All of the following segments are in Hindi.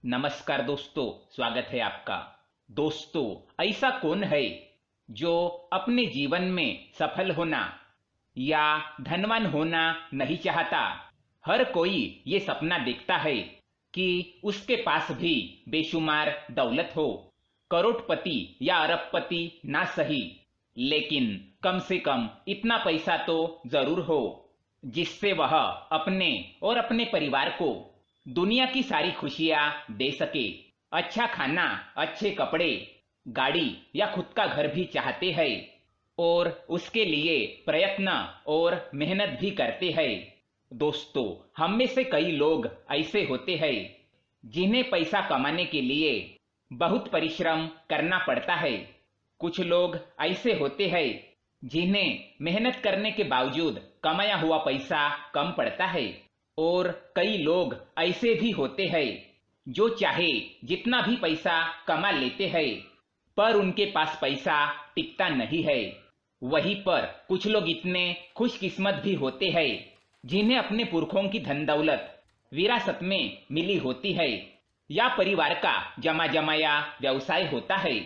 नमस्कार दोस्तों, स्वागत है आपका। दोस्तों, ऐसा कौन है जो अपने जीवन में सफल होना या धनवान होना नहीं चाहता। हर कोई ये सपना देखता है कि उसके पास भी बेशुमार दौलत हो, करोड़पति या अरबपति ना सही, लेकिन कम से कम इतना पैसा तो जरूर हो जिससे वह अपने और अपने परिवार को दुनिया की सारी खुशियां दे सके। अच्छा खाना, अच्छे कपड़े, गाड़ी या खुद का घर भी चाहते हैं और उसके लिए प्रयत्न और मेहनत भी करते हैं। दोस्तों, हम में से कई लोग ऐसे होते हैं जिन्हें पैसा कमाने के लिए बहुत परिश्रम करना पड़ता है। कुछ लोग ऐसे होते हैं जिन्हें मेहनत करने के बावजूद कमाया हुआ पैसा कम पड़ता है, और कई लोग ऐसे भी होते हैं जो चाहे जितना भी पैसा कमा लेते हैं पर उनके पास पैसा टिकता नहीं है। वहीं पर कुछ लोग इतने खुशकिस्मत भी होते हैं जिन्हें अपने पुरखों की धन दौलत विरासत में मिली होती है या परिवार का जमा जमाया व्यवसाय होता है,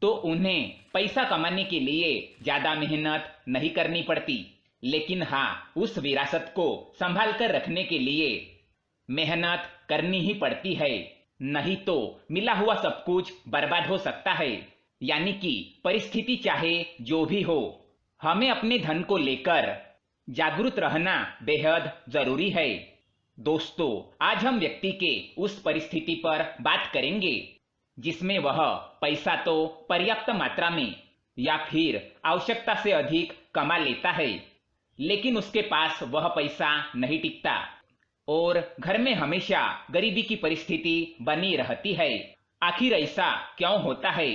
तो उन्हें पैसा कमाने के लिए ज्यादा मेहनत नहीं करनी पड़ती, लेकिन हाँ, उस विरासत को संभाल कर रखने के लिए मेहनत करनी ही पड़ती है, नहीं तो मिला हुआ सब कुछ बर्बाद हो सकता है। यानी कि परिस्थिति चाहे जो भी हो, हमें अपने धन को लेकर जागरूक रहना बेहद जरूरी है। दोस्तों, आज हम व्यक्ति के उस परिस्थिति पर बात करेंगे जिसमें वह पैसा तो पर्याप्त मात्रा में या फिर आवश्यकता से अधिक कमा लेता है, लेकिन उसके पास वह पैसा नहीं टिकता और घर में हमेशा गरीबी की परिस्थिति बनी रहती है। आखिर ऐसा क्यों होता है?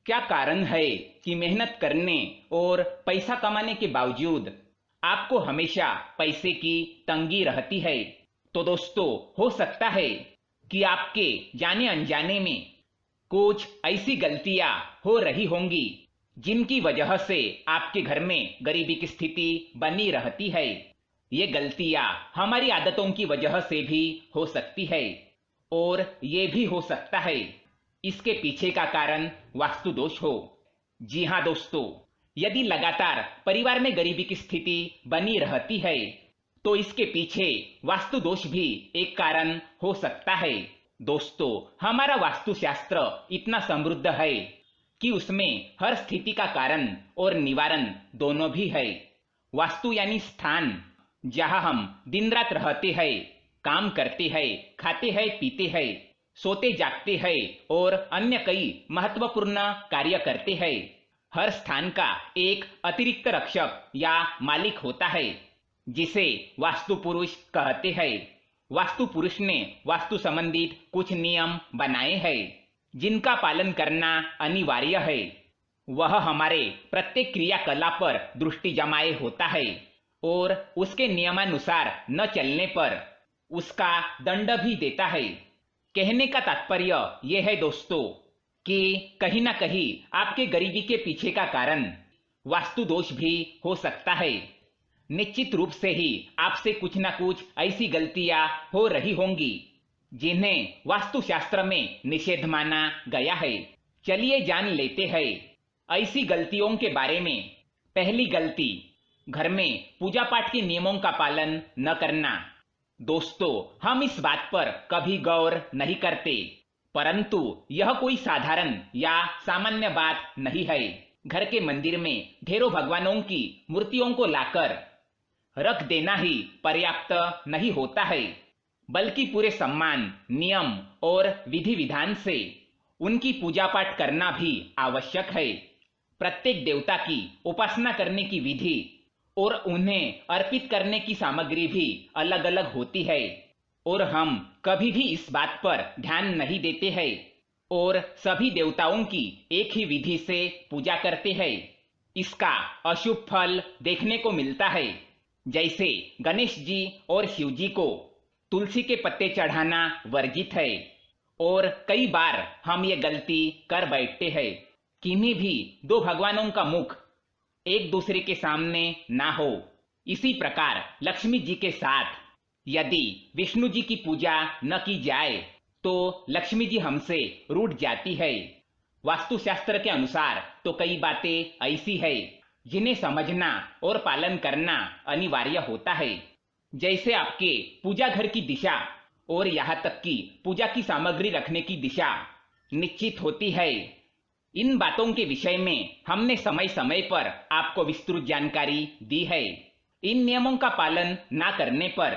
क्या कारण है कि मेहनत करने और पैसा कमाने के बावजूद आपको हमेशा पैसे की तंगी रहती है? तो दोस्तों, हो सकता है कि आपके जाने अनजाने में कुछ ऐसी गलतियां हो रही होंगी जिनकी वजह से आपके घर में गरीबी की स्थिति बनी रहती है। ये गलतियां हमारी आदतों की वजह से भी हो सकती है और ये भी हो सकता है इसके पीछे का कारण वास्तु दोष हो। जी हाँ दोस्तों, यदि लगातार परिवार में गरीबी की स्थिति बनी रहती है तो इसके पीछे वास्तु दोष भी एक कारण हो सकता है। दोस्तों, हमारा वास्तुशास्त्र इतना समृद्ध है कि उसमें हर स्थिति का कारण और निवारण दोनों भी है। वास्तु यानी स्थान जहां हम दिन रात रहते हैं, काम करते हैं, खाते हैं, पीते हैं, सोते जागते हैं और अन्य कई महत्वपूर्ण कार्य करते हैं। हर स्थान का एक अतिरिक्त रक्षक या मालिक होता है जिसे वास्तु पुरुष कहते हैं। वास्तु पुरुष ने वास्तु संबंधित कुछ नियम बनाए हैं जिनका पालन करना अनिवार्य है। वह हमारे प्रत्येक क्रियाकलाप पर दृष्टि जमाए होता है और उसके नियमानुसार न चलने पर उसका दंड भी देता है। कहने का तात्पर्य यह है दोस्तों कि कहीं ना कहीं आपके गरीबी के पीछे का कारण वास्तु दोष भी हो सकता है। निश्चित रूप से ही आपसे कुछ ना कुछ ऐसी गलतियां हो रही होंगी जिन्हें वास्तुशास्त्र में निषेध माना गया है। चलिए जान लेते हैं ऐसी गलतियों के बारे में। पहली गलती, घर में पूजा पाठ के नियमों का पालन न करना। दोस्तों, हम इस बात पर कभी गौर नहीं करते, परंतु यह कोई साधारण या सामान्य बात नहीं है। घर के मंदिर में ढेरों भगवानों की मूर्तियों को लाकर रख देना ही पर्याप्त नहीं होता है, बल्कि पूरे सम्मान, नियम और विधि विधान से उनकी पूजा पाठ करना भी आवश्यक है। प्रत्येक देवता की उपासना करने की विधि और उन्हें अर्पित करने की सामग्री भी अलग अलग होती है और हम कभी भी इस बात पर ध्यान नहीं देते हैं और सभी देवताओं की एक ही विधि से पूजा करते हैं। इसका अशुभ फल देखने को मिलता है। जैसे गणेश जी और शिव जी को तुलसी के पत्ते चढ़ाना वर्जित है और कई बार हम ये गलती कर बैठते हैं। किन्हीं भी दो भगवानों का मुख एक दूसरे के सामने ना हो। इसी प्रकार लक्ष्मी जी के साथ यदि विष्णु जी की पूजा न की जाए तो लक्ष्मी जी हमसे रूठ जाती है। वास्तुशास्त्र के अनुसार तो कई बातें ऐसी है जिन्हें समझना और पालन करना अनिवार्य होता है, जैसे आपके पूजा घर की दिशा और यहाँ तक कि पूजा की सामग्री रखने की दिशा निश्चित होती है। इन बातों के विषय में हमने समय समय पर आपको विस्तृत जानकारी दी है। इन नियमों का पालन ना करने पर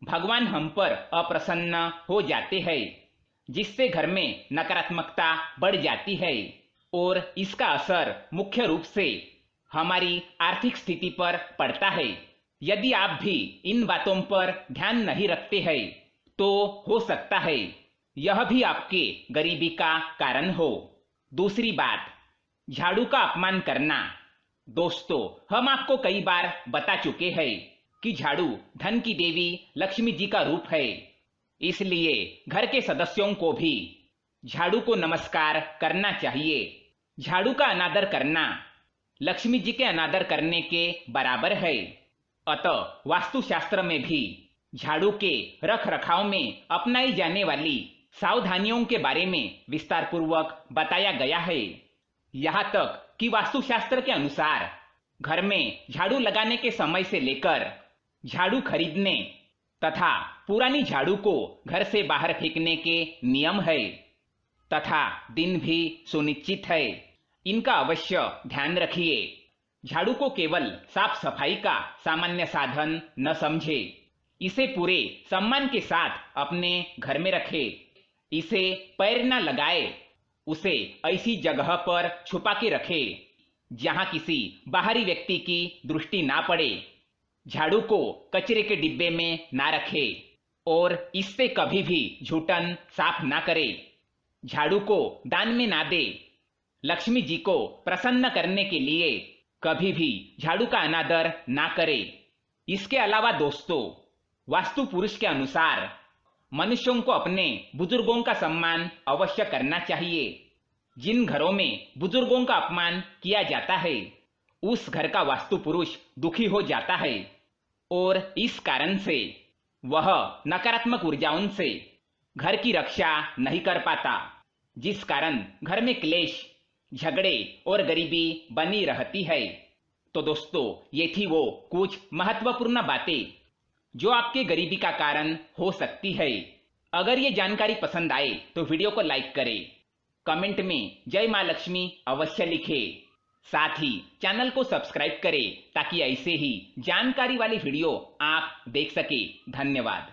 भगवान हम पर अप्रसन्न हो जाते हैं, जिससे घर में नकारात्मकता बढ़ जाती है और इसका असर मुख्य रूप से हमारी आर्थिक स्थिति पर पड़ता है। यदि आप भी इन बातों पर ध्यान नहीं रखते हैं तो हो सकता है यह भी आपके गरीबी का कारण हो। दूसरी बात, झाड़ू का अपमान करना। दोस्तों, हम आपको कई बार बता चुके हैं कि झाड़ू धन की देवी लक्ष्मी जी का रूप है, इसलिए घर के सदस्यों को भी झाड़ू को नमस्कार करना चाहिए। झाड़ू का अनादर करना लक्ष्मी जी के अनादर करने के बराबर है। अतः वास्तुशास्त्र में भी झाड़ू के रख रखाव में अपनाई जाने वाली सावधानियों के बारे में विस्तार पूर्वक बताया गया है। यहाँ तक कि वास्तुशास्त्र के अनुसार घर में झाड़ू लगाने के समय से लेकर झाड़ू खरीदने तथा पुरानी झाड़ू को घर से बाहर फेंकने के नियम है तथा दिन भी सुनिश्चित है। इनका अवश्य ध्यान रखिए। झाड़ू को केवल साफ सफाई का सामान्य साधन न समझे, इसे पूरे सम्मान के साथ अपने घर में रखे। इसे पैर न लगाए, उसे ऐसी जगह पर छुपा के रखे जहां किसी बाहरी व्यक्ति की दृष्टि ना पड़े। झाड़ू को कचरे के डिब्बे में ना रखे और इससे कभी भी झूठन साफ ना करे। झाड़ू को दान में ना दे। लक्ष्मी जी को प्रसन्न करने के लिए कभी भी झाड़ू का अनादर ना करे। इसके अलावा दोस्तों, वास्तु पुरुष के अनुसार मनुष्यों को अपने बुजुर्गों का सम्मान अवश्य करना चाहिए। जिन घरों में बुजुर्गों का अपमान किया जाता है उस घर का वास्तु पुरुष दुखी हो जाता है और इस कारण से वह नकारात्मक ऊर्जाओं से घर की रक्षा नहीं कर पाता, जिस कारण घर में क्लेश, झगड़े और गरीबी बनी रहती है। तो दोस्तों, ये थी वो कुछ महत्वपूर्ण बातें जो आपके गरीबी का कारण हो सकती है। अगर ये जानकारी पसंद आए तो वीडियो को लाइक करें, कमेंट में जय मां लक्ष्मी अवश्य लिखें। साथ ही चैनल को सब्सक्राइब करें ताकि ऐसे ही जानकारी वाली वीडियो आप देख सके। धन्यवाद।